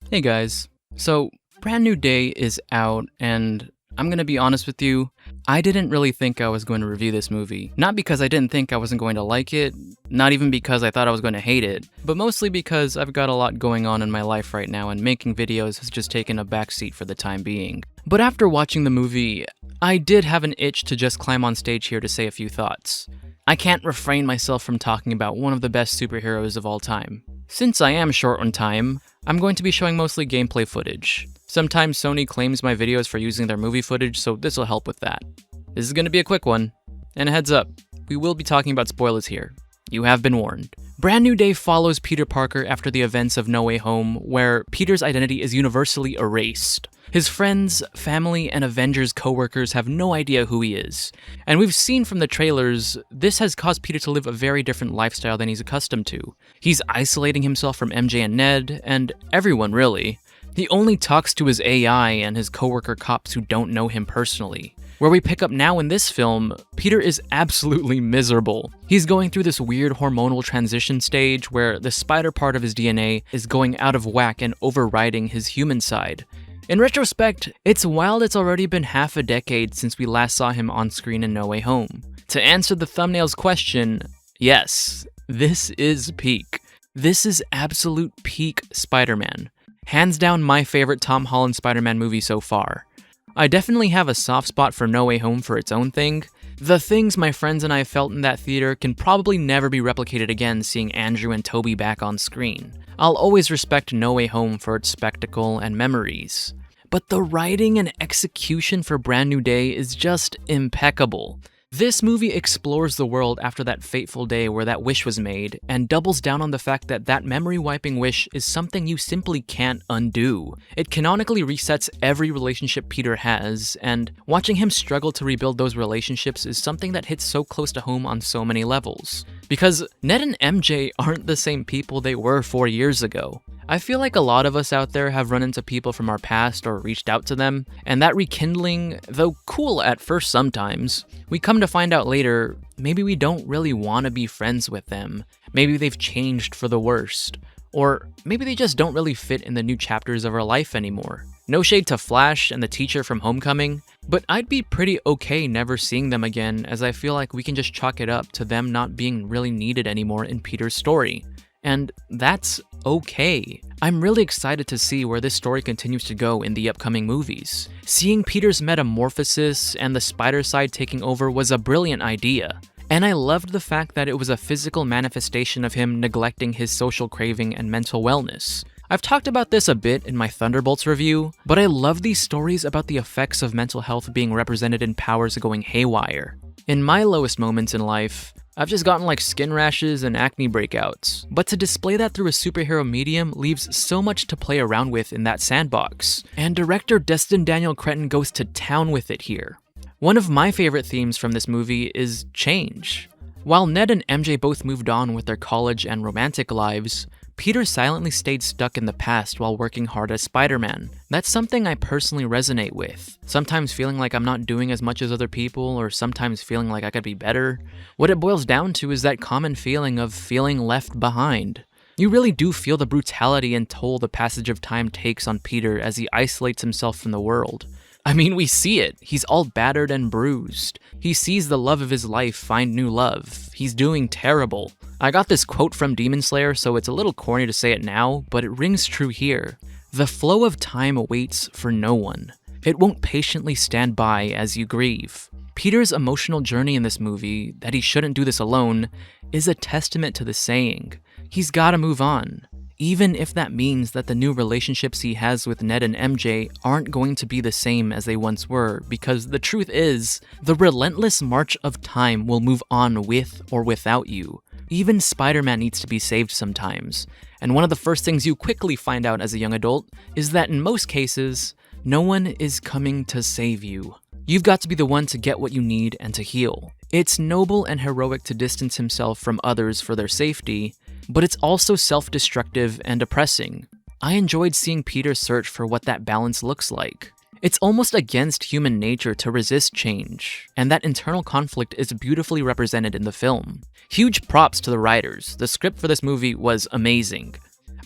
Hey guys. So, Brand New Day is out, and I'm gonna be honest with you, I didn't really think I was going to review this movie. Not because I didn't think I wasn't going to like it, not even because I thought I was going to hate it, but mostly because I've got a lot going on in my life right now, and making videos has just taken a backseat for the time being. But after watching the movie, I did have an itch to just climb on stage here to say a few thoughts. I can't refrain myself from talking about one of the best superheroes of all time. Since I am short on time, I'm going to be showing mostly gameplay footage. Sometimes Sony claims my videos for using their movie footage, so this will help with that. This is going to be a quick one. And a heads up, we will be talking about spoilers here. You have been warned. Brand New Day follows Peter Parker after the events of No Way Home, where Peter's identity is universally erased. His friends, family, and Avengers co-workers have no idea who he is. And we've seen from the trailers, this has caused Peter to live a very different lifestyle than he's accustomed to. He's isolating himself from MJ and Ned, and everyone really. He only talks to his AI and his co-worker cops who don't know him personally. Where we pick up now in this film, Peter is absolutely miserable. He's going through this weird hormonal transition stage where the spider part of his DNA is going out of whack and overriding his human side. In retrospect, it's wild it's already been half a decade since we last saw him on screen in No Way Home. To answer the thumbnail's question, yes, this is peak. This is absolute peak Spider-Man. Hands down my favorite Tom Holland Spider-Man movie so far. I definitely have a soft spot for No Way Home for its own thing. The things my friends and I felt in that theater can probably never be replicated again seeing Andrew and Toby back on screen. I'll always respect No Way Home for its spectacle and memories. But the writing and execution for Brand New Day is just impeccable. This movie explores the world after that fateful day where that wish was made, and doubles down on the fact that that memory-wiping wish is something you simply can't undo. It canonically resets every relationship Peter has, and watching him struggle to rebuild those relationships is something that hits so close to home on so many levels. Because Ned and MJ aren't the same people they were 4 years ago. I feel like a lot of us out there have run into people from our past or reached out to them, and that rekindling, though cool at first sometimes, we come to find out later, maybe we don't really want to be friends with them. Maybe they've changed for the worst. Or maybe they just don't really fit in the new chapters of our life anymore. No shade to Flash and the teacher from Homecoming, but I'd be pretty okay never seeing them again, as I feel like we can just chalk it up to them not being really needed anymore in Peter's story. And that's okay. I'm really excited to see where this story continues to go in the upcoming movies. Seeing Peter's metamorphosis and the spider side taking over was a brilliant idea. And I loved the fact that it was a physical manifestation of him neglecting his social craving and mental wellness. I've talked about this a bit in my Thunderbolts review, but I love these stories about the effects of mental health being represented in powers going haywire. In my lowest moments in life, I've just gotten like skin rashes and acne breakouts, but to display that through a superhero medium leaves so much to play around with in that sandbox, and director Destin Daniel Cretton goes to town with it here. One of my favorite themes from this movie is change. While Ned and MJ both moved on with their college and romantic lives, Peter silently stayed stuck in the past while working hard as Spider-Man. That's something I personally resonate with. Sometimes feeling like I'm not doing as much as other people, or sometimes feeling like I could be better. What it boils down to is that common feeling of feeling left behind. You really do feel the brutality and toll the passage of time takes on Peter as he isolates himself from the world. I mean, we see it. He's all battered and bruised. He sees the love of his life find new love. He's doing terrible. I got this quote from Demon Slayer, so it's a little corny to say it now, but it rings true here. The flow of time waits for no one. It won't patiently stand by as you grieve. Peter's emotional journey in this movie, that he shouldn't do this alone, is a testament to the saying. He's gotta move on. Even if that means that the new relationships he has with Ned and MJ aren't going to be the same as they once were, because the truth is, the relentless march of time will move on with or without you. Even Spider-Man needs to be saved sometimes, and one of the first things you quickly find out as a young adult is that in most cases, no one is coming to save you. You've got to be the one to get what you need and to heal. It's noble and heroic to distance himself from others for their safety, but it's also self-destructive and depressing. I enjoyed seeing Peter search for what that balance looks like. It's almost against human nature to resist change, and that internal conflict is beautifully represented in the film. Huge props to the writers. The script for this movie was amazing.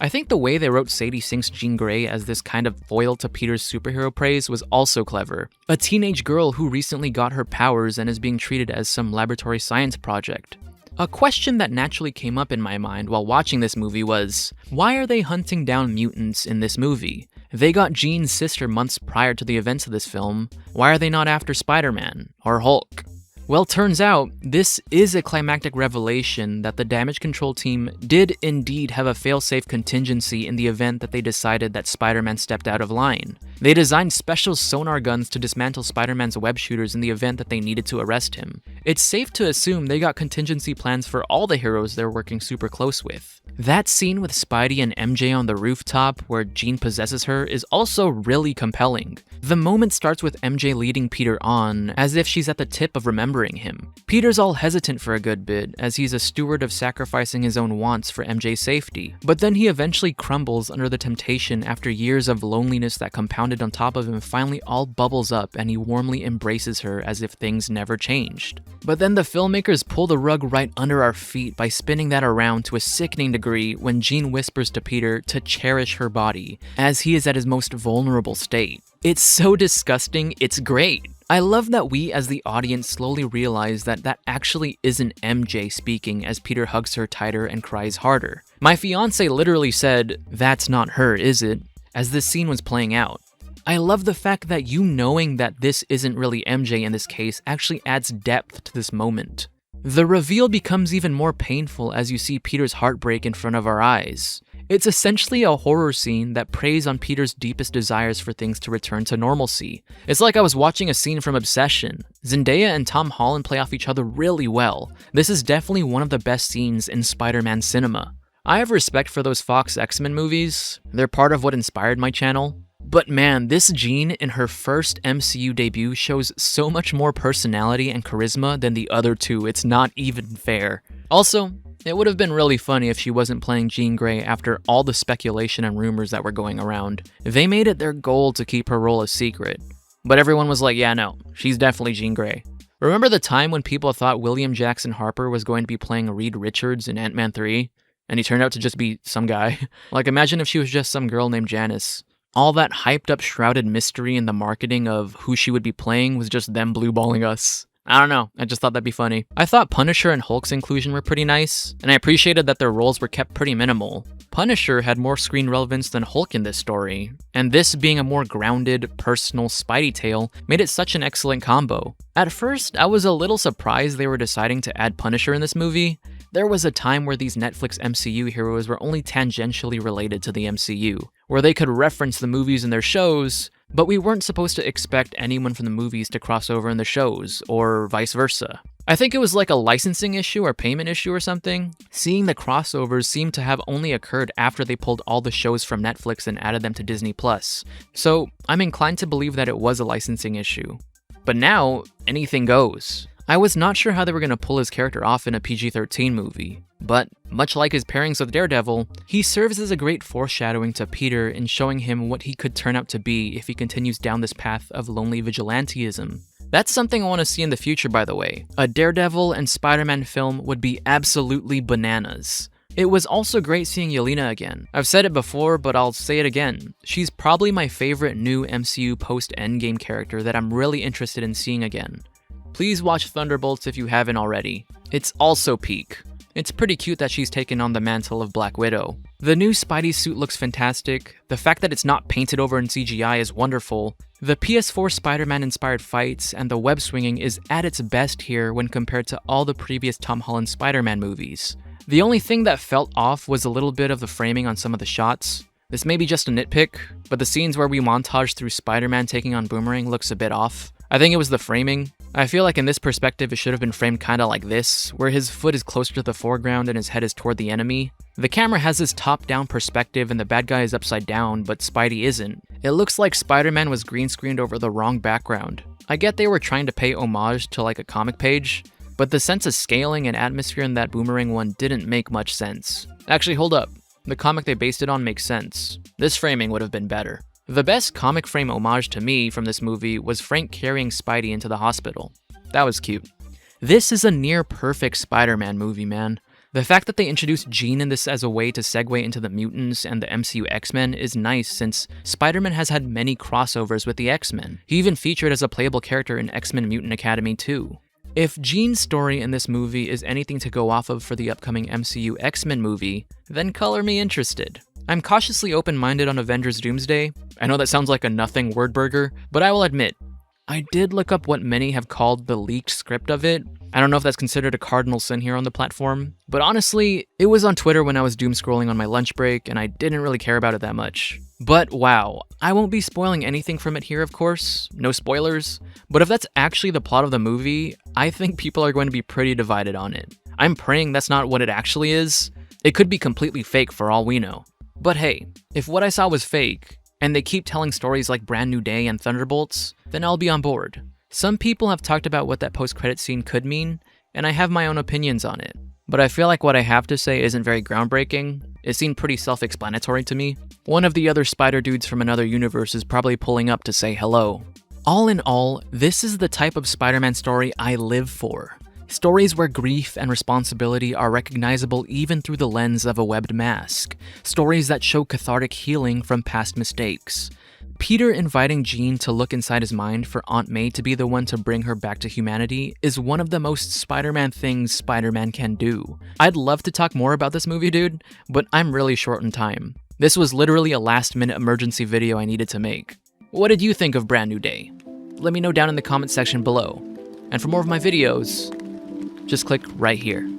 I think the way they wrote Sadie Sink's Jean Grey as this kind of foil to Peter's superhero praise was also clever. A teenage girl who recently got her powers and is being treated as some laboratory science project. A question that naturally came up in my mind while watching this movie was, why are they hunting down mutants in this movie? They got Jean's sister months prior to the events of this film. Why are they not after Spider-Man or Hulk? Well, turns out, this is a climactic revelation that the damage control team did indeed have a failsafe contingency in the event that they decided that Spider-Man stepped out of line. They designed special sonar guns to dismantle Spider-Man's web shooters in the event that they needed to arrest him. It's safe to assume they got contingency plans for all the heroes they're working super close with. That scene with Spidey and MJ on the rooftop where Jean possesses her is also really compelling. The moment starts with MJ leading Peter on, as if she's at the tip of remembering him. Peter's all hesitant for a good bit, as he's a steward of sacrificing his own wants for MJ's safety. But then he eventually crumbles under the temptation after years of loneliness that compounded on top of him finally all bubbles up and he warmly embraces her as if things never changed. But then the filmmakers pull the rug right under our feet by spinning that around to a sickening degree when Jean whispers to Peter to cherish her body, as he is at his most vulnerable state. It's so disgusting, it's great. I love that we as the audience slowly realize that that actually isn't MJ speaking as Peter hugs her tighter and cries harder. My fiance literally said, "That's not her, is it?" as this scene was playing out. I love the fact that you knowing that this isn't really MJ in this case actually adds depth to this moment. The reveal becomes even more painful as you see Peter's heartbreak in front of our eyes. It's essentially a horror scene that preys on Peter's deepest desires for things to return to normalcy. It's like I was watching a scene from Obsession. Zendaya and Tom Holland play off each other really well. This is definitely one of the best scenes in Spider-Man cinema. I have respect for those Fox X-Men movies. They're part of what inspired my channel. But man, this Jean in her first MCU debut shows so much more personality and charisma than the other two, it's not even fair. Also, it would have been really funny if she wasn't playing Jean Grey after all the speculation and rumors that were going around. They made it their goal to keep her role a secret. But everyone was like, yeah, no, she's definitely Jean Grey. Remember the time when people thought William Jackson Harper was going to be playing Reed Richards in Ant-Man 3? And he turned out to just be some guy. Like, imagine if she was just some girl named Janice. All that hyped up shrouded mystery in the marketing of who she would be playing was just them blueballing us. I don't know, I just thought that'd be funny. I thought Punisher and Hulk's inclusion were pretty nice, and I appreciated that their roles were kept pretty minimal. Punisher had more screen relevance than Hulk in this story, and this being a more grounded, personal Spidey tale made it such an excellent combo. At first, I was a little surprised they were deciding to add Punisher in this movie. There was a time where these Netflix MCU heroes were only tangentially related to the MCU, where they could reference the movies in their shows, but we weren't supposed to expect anyone from the movies to cross over in the shows, or vice versa. I think it was like a licensing issue or payment issue or something. Seeing the crossovers seemed to have only occurred after they pulled all the shows from Netflix and added them to Disney+. So I'm inclined to believe that it was a licensing issue. But now, anything goes. I was not sure how they were going to pull his character off in a PG-13 movie, but much like his pairings with Daredevil, he serves as a great foreshadowing to Peter in showing him what he could turn out to be if he continues down this path of lonely vigilantism. That's something I want to see in the future, by the way. A Daredevil and Spider-Man film would be absolutely bananas. It was also great seeing Yelena again. I've said it before, but I'll say it again. She's probably my favorite new MCU post-Endgame character that I'm really interested in seeing again. Please watch Thunderbolts if you haven't already. It's also peak. It's pretty cute that she's taken on the mantle of Black Widow. The new Spidey suit looks fantastic. The fact that it's not painted over in CGI is wonderful. The PS4 Spider-Man inspired fights and the web swinging is at its best here when compared to all the previous Tom Holland Spider-Man movies. The only thing that felt off was a little bit of the framing on some of the shots. This may be just a nitpick, but the scenes where we montage through Spider-Man taking on Boomerang looks a bit off. I think it was the framing. I feel like in this perspective it should have been framed kinda like this, where his foot is closer to the foreground and his head is toward the enemy. The camera has this top-down perspective and the bad guy is upside down, but Spidey isn't. It looks like Spider-Man was green screened over the wrong background. I get they were trying to pay homage to like a comic page, but the sense of scaling and atmosphere in that Boomerang one didn't make much sense. Actually, hold up. The comic they based it on makes sense. This framing would have been better. The best comic frame homage to me from this movie was Frank carrying Spidey into the hospital. That was cute. This is a near perfect Spider-Man movie, man. The fact that they introduced Jean in this as a way to segue into the mutants and the MCU X-Men is nice since Spider-Man has had many crossovers with the X-Men. He even featured as a playable character in X-Men Mutant Academy 2. If Jean's story in this movie is anything to go off of for the upcoming MCU X-Men movie, then color me interested. I'm cautiously open-minded on Avengers Doomsday. I know that sounds like a nothing word burger, but I will admit, I did look up what many have called the leaked script of it. I don't know if that's considered a cardinal sin here on the platform, but honestly, it was on Twitter when I was doom scrolling on my lunch break, and I didn't really care about it that much. But wow, I won't be spoiling anything from it here, of course, no spoilers, but if that's actually the plot of the movie, I think people are going to be pretty divided on it. I'm praying that's not what it actually is. It could be completely fake for all we know. But hey, if what I saw was fake, and they keep telling stories like Brand New Day and Thunderbolts, then I'll be on board. Some people have talked about what that post-credit scene could mean, and I have my own opinions on it. But I feel like what I have to say isn't very groundbreaking. It seemed pretty self-explanatory to me. One of the other spider dudes from another universe is probably pulling up to say hello. All in all, this is the type of Spider-Man story I live for. Stories where grief and responsibility are recognizable even through the lens of a webbed mask. Stories that show cathartic healing from past mistakes. Peter inviting Jean to look inside his mind for Aunt May to be the one to bring her back to humanity is one of the most Spider-Man things Spider-Man can do. I'd love to talk more about this movie, dude, but I'm really short on time. This was literally a last-minute emergency video I needed to make. What did you think of Brand New Day? Let me know down in the comment section below. And for more of my videos, just click right here.